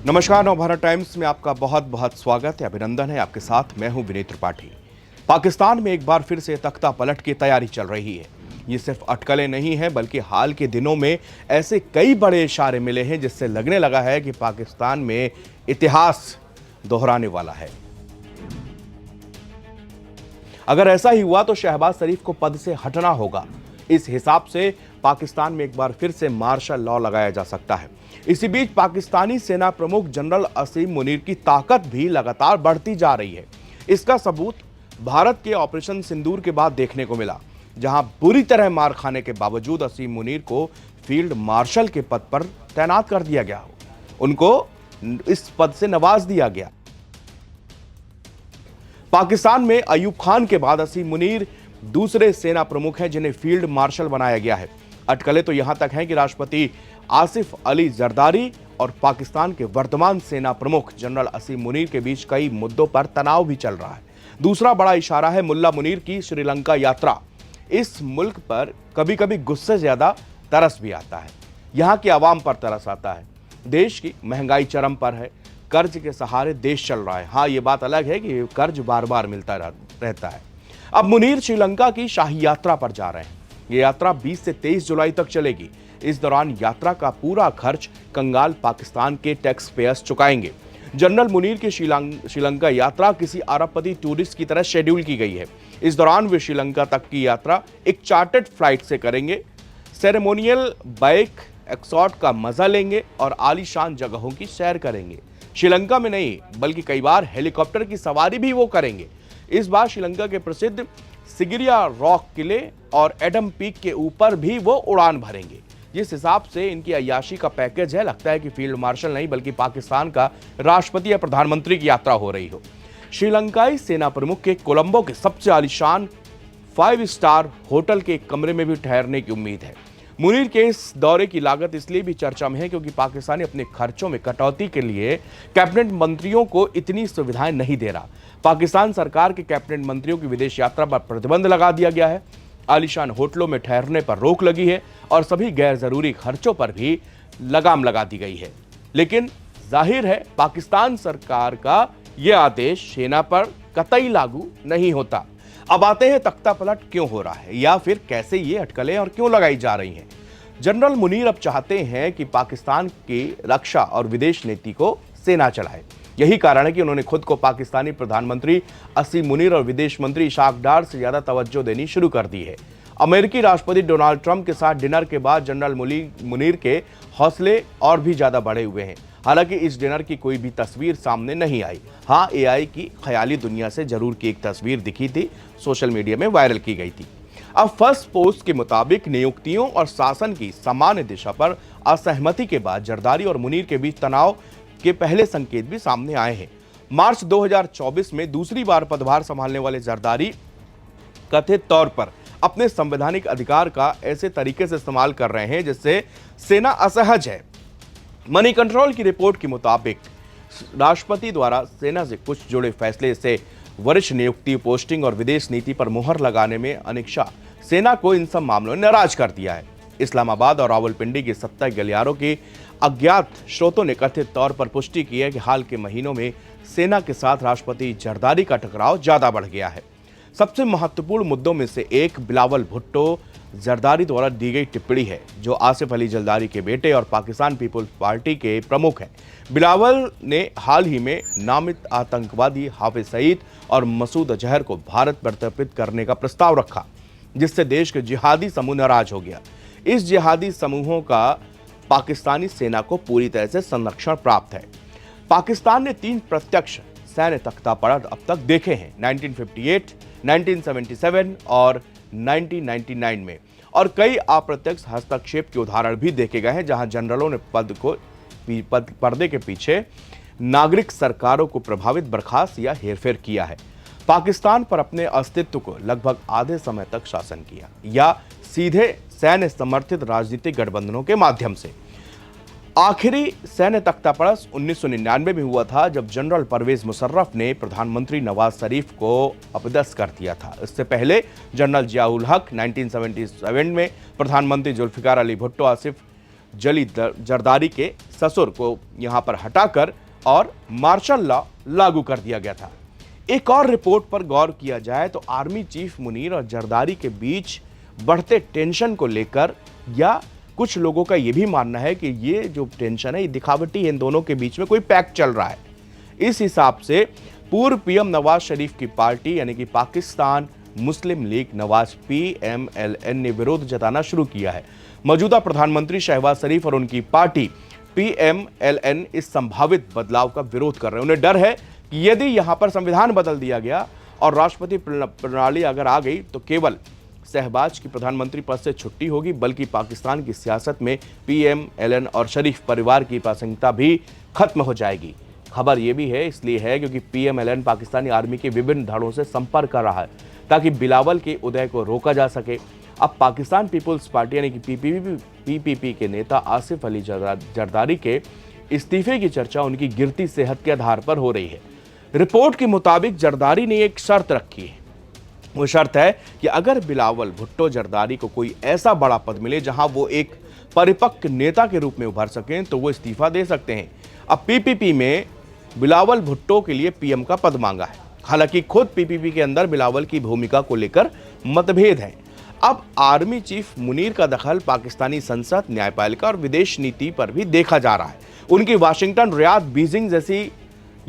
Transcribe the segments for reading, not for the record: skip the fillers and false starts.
नमस्कार, नवभारत टाइम्स में आपका बहुत बहुत स्वागत है। अभिनंदन है। आपके साथ मैं हूं विनीत त्रिपाठी। पाकिस्तान में एक बार फिर से तख्ता पलट की तैयारी चल रही है। ये सिर्फ अटकलें नहीं है, बल्कि हाल के दिनों में ऐसे कई बड़े इशारे मिले हैं जिससे लगने लगा है कि पाकिस्तान में इतिहास दोहराने वाला है। अगर ऐसा ही हुआ तो शहबाज शरीफ को पद से हटना होगा। इस हिसाब से पाकिस्तान में एक बार फिर से मार्शल लॉ लगाया जा सकता है। इसी बीच पाकिस्तानी सेना प्रमुख जनरल असीम मुनीर की ताकत भी लगातार बढ़ती जा रही है। इसका सबूत भारत के ऑपरेशन सिंदूर के बाद देखने को मिला, जहां बुरी तरह मार खाने के बावजूद असीम मुनीर को फील्ड मार्शल के पद पर तैनात कर दिया गया। उनको इस पद से नवाज दिया गया। पाकिस्तान में अयूब खान के बाद असीम मुनीर दूसरे सेना प्रमुख हैं जिन्हें फील्ड मार्शल बनाया गया है। अटकलें तो यहां तक हैं कि राष्ट्रपति आसिफ अली जरदारी और पाकिस्तान के वर्तमान सेना प्रमुख जनरल असीम मुनीर के बीच कई मुद्दों पर तनाव भी चल रहा है। दूसरा बड़ा इशारा है मुल्ला मुनीर की श्रीलंका यात्रा। इस मुल्क पर कभी कभी गुस्से से ज्यादा तरस भी आता है। यहां की आवाम पर तरस आता है। देश की महंगाई चरम पर है। कर्ज के सहारे देश चल रहा है। हाँ, ये बात अलग है कि कर्ज बार बार मिलता रहता है। अब मुनीर श्रीलंका की शाही यात्रा पर जा रहे हैं। ये यात्रा 20 से 23 जुलाई तक चलेगी। इस दौरान यात्रा का पूरा खर्च कंगाल पाकिस्तान के टैक्स पेयर्स चुकाएंगे। जनरल मुनीर की श्रीलंका यात्रा किसी अरबपति टूरिस्ट की तरह शेड्यूल की गई है। इस दौरान वे श्रीलंका तक की यात्रा एक चार्टर्ड फ्लाइट से करेंगे, सेरेमोनियल बाइक एक्सॉर्ट का मजा लेंगे और आलीशान जगहों की सैर करेंगे। श्रीलंका में नहीं, बल्कि कई बार हेलीकॉप्टर की सवारी भी वो करेंगे। इस बार श्रीलंका के प्रसिद्ध सिगिरिया रॉक किले और एडम पीक के ऊपर भी वो उड़ान भरेंगे। जिस हिसाब से इनकी अय्याशी का पैकेज है, लगता है कि फील्ड मार्शल नहीं बल्कि पाकिस्तान का राष्ट्रपति या प्रधानमंत्री की यात्रा हो रही हो। श्रीलंकाई सेना प्रमुख के कोलंबो के सबसे आलीशान 5 स्टार होटल के एक कमरे में भी ठहरने की उम्मीद है। मुनीर के इस दौरे की लागत इसलिए भी चर्चा में है क्योंकि पाकिस्तान अपने खर्चों में कटौती के लिए कैबिनेट मंत्रियों को इतनी सुविधाएं नहीं दे रहा। पाकिस्तान सरकार के कैबिनेट मंत्रियों की विदेश यात्रा पर प्रतिबंध लगा दिया गया है। आलीशान होटलों में ठहरने पर रोक लगी है और सभी गैर जरूरी खर्चों पर भी लगाम लगा दी गई है। लेकिन जाहिर है पाकिस्तान सरकार का यह आदेश सेना पर कतई लागू नहीं होता। अब आते हैं तख्ता पलट क्यों हो रहा है या फिर कैसे ये अटकलें और क्यों लगाई जा रही हैं। जनरल मुनीर अब चाहते हैं कि पाकिस्तान की रक्षा और विदेश नीति को सेना चलाए। यही कारण है कि उन्होंने खुद को पाकिस्तानी प्रधानमंत्री असीम मुनीर और विदेश मंत्री इशाक डार से ज्यादा तवज्जो देनी शुरू कर दी है। अमेरिकी राष्ट्रपति डोनाल्ड ट्रंप के साथ डिनर के बाद जनरल मुनीर के हौसले और भी ज्यादा बढ़े हुए हैं। हालांकि इस डिनर की कोई भी तस्वीर सामने नहीं आई। हाँ, एआई की ख्याली दुनिया से जरूर की एक तस्वीर दिखी थी, सोशल मीडिया में वायरल की गई थी। अब फर्स्ट पोस्ट के मुताबिक नियुक्तियों और शासन की सामान्य दिशा पर असहमति के बाद जरदारी और मुनीर के बीच तनाव के पहले संकेत भी सामने आए हैं। मार्च 2024 में दूसरी बार पदभार संभालने वाले जरदारी कथित तौर पर अपने संवैधानिक अधिकार का ऐसे तरीके से इस्तेमाल कर रहे हैं जिससे सेना असहज है। मनी कंट्रोल की रिपोर्ट के मुताबिक राष्ट्रपति द्वारा सेना से कुछ जुड़े फैसले से वरिष्ठ नियुक्ति, पोस्टिंग और विदेश नीति पर मुहर लगाने में अनिच्छा सेना को इन सब मामलों ने नाराज कर दिया है। इस्लामाबाद और रावलपिंडी के 70 गलियारों के अज्ञात स्रोतों ने कथित तौर पर पुष्टि की है कि हाल के महीनों में सेना के साथ राष्ट्रपति जरदारी का टकराव ज्यादा बढ़ गया है। सबसे महत्वपूर्ण मुद्दों में से एक बिलावल भुट्टो जरदारी द्वारा दी गई टिप्पणी है, जो आसिफ अली जरदारी के बेटे और पाकिस्तान पीपुल्स पार्टी के प्रमुख हैं। बिलावल ने हाल ही में नामित आतंकवादी हाफिज सईद और मसूद अजहर को भारत प्रत्यर्पित करने का प्रस्ताव रखा, जिससे देश के जिहादी समूह नाराज हो गया। इस जिहादी समूहों का पाकिस्तानी सेना को पूरी तरह से संरक्षण प्राप्त है। पाकिस्तान ने 3 प्रत्यक्ष सैन्य तख्ता पलट अब तक देखे हैं, 1958, 1977 और 1999 में, और कई अप्रत्यक्ष हस्तक्षेप के उदाहरण भी देखे गए हैं जहां जनरलों ने पर्दे के पीछे नागरिक सरकारों को प्रभावित, बर्खास्त या हेरफेर किया है। पाकिस्तान पर अपने अस्तित्व को लगभग आधे समय तक शासन किया या सीधे सैन्य समर्थित राजनीतिक गठबंधनों के माध्यम से। आखिरी सैन्य तख्तापलट 1999 में हुआ था जब जनरल परवेज मुशर्रफ ने प्रधानमंत्री नवाज शरीफ को अपदस्थ कर दिया था। इससे पहले जनरल जियाउल हक 1977 में, प्रधानमंत्री जुल्फिकार अली भुट्टो आसिफ जरदारी के ससुर को यहां पर हटाकर और मार्शल लॉ लागू कर दिया गया था। एक और रिपोर्ट पर गौर किया जाए तो आर्मी चीफ मुनीर और जरदारी के बीच बढ़ते टेंशन को लेकर या कुछ लोगों का यह भी मानना है कि ये जो टेंशन है ये दिखावटी है, इन दोनों के बीच में कोई पैक्ट चल रहा है। इस हिसाब से पूर्व पीएम नवाज शरीफ की पार्टी यानी कि पाकिस्तान मुस्लिम लीग नवाज PMLN ने विरोध जताना शुरू किया है। मौजूदा प्रधानमंत्री शहबाज शरीफ और उनकी पार्टी PMLN इस संभावित बदलाव का विरोध कर रहे हैं। उन्हें डर है कि यदि यहां पर संविधान बदल दिया गया और राष्ट्रपति प्रणाली अगर आ गई तो केवल शहबाज की प्रधानमंत्री पद से छुट्टी होगी, बल्कि पाकिस्तान की सियासत में PMLN और शरीफ परिवार की प्रासंगिकता भी खत्म हो जाएगी। खबर यह भी है इसलिए है क्योंकि PMLN पाकिस्तानी आर्मी के विभिन्न धड़ों से संपर्क कर रहा है ताकि बिलावल के उदय को रोका जा सके। अब पाकिस्तान पीपुल्स पार्टी यानी कि PPP के नेता आसिफ अली जरदारी के इस्तीफे की चर्चा उनकी गिरती सेहत के आधार पर हो रही है। रिपोर्ट के मुताबिक जरदारी ने एक शर्त रखी है। वो शर्त है कि अगर बिलावल भुट्टो जरदारी को कोई ऐसा बड़ा पद मिले जहां वो एक परिपक्व नेता के रूप में उभर सकें तो वो इस्तीफा दे सकते हैं। अब PPP में बिलावल भुट्टो के लिए PM का पद मांगा है। हालांकि खुद PPP के अंदर बिलावल की भूमिका को लेकर मतभेद है। अब आर्मी चीफ मुनीर का दखल पाकिस्तानी संसद, न्यायपालिका और विदेश नीति पर भी देखा जा रहा है। उनकी वाशिंगटन, रियाद, बीजिंग जैसी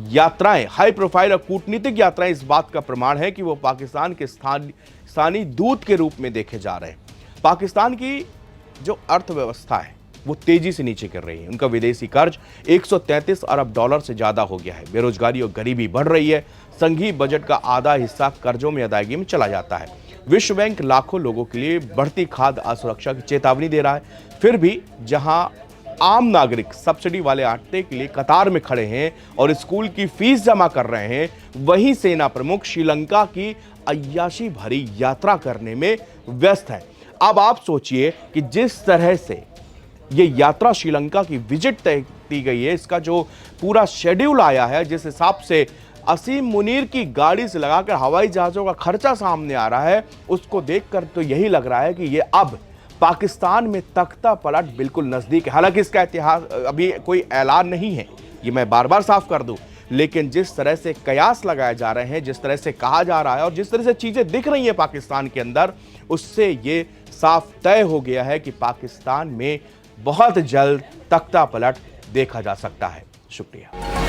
यात्राएं, हाई प्रोफाइल और कूटनीतिक यात्राएं इस बात का प्रमाण है कि वो पाकिस्तान के स्थानीय दूत के रूप में देखे जा रहे हैं। पाकिस्तान की जो अर्थव्यवस्था है वो तेजी से नीचे गिर रही है। उनका विदेशी कर्ज 133 अरब डॉलर से ज्यादा हो गया है। बेरोजगारी और गरीबी बढ़ रही है। संघीय बजट का आधा हिस्सा कर्जों में अदायगी में चला जाता है। विश्व बैंक लाखों लोगों के लिए बढ़ती खाद्य असुरक्षा की चेतावनी दे रहा है। फिर भी जहां आम नागरिक सब्सिडी वाले आटे के लिए कतार में खड़े हैं और स्कूल की फीस जमा कर रहे हैं, वहीं सेना प्रमुख श्रीलंका की अय्याशी भरी यात्रा करने में व्यस्त है। अब आप सोचिए कि जिस तरह से ये यात्रा श्रीलंका की विजिट तय की गई है, इसका जो पूरा शेड्यूल आया है, जिस हिसाब से असीम मुनीर की गाड़ी से लगाकर हवाई जहाजों का खर्चा सामने आ रहा है, उसको देखकर तो यही लग रहा है कि ये अब पाकिस्तान में तख्ता पलट बिल्कुल नजदीक है। हालांकि इसका इतिहास अभी कोई ऐलान नहीं है, ये मैं बार बार साफ कर दूं, लेकिन जिस तरह से कयास लगाए जा रहे हैं, जिस तरह से कहा जा रहा है और जिस तरह से चीजें दिख रही हैं पाकिस्तान के अंदर, उससे ये साफ तय हो गया है कि पाकिस्तान में बहुत जल्द तख्ता पलट देखा जा सकता है। शुक्रिया।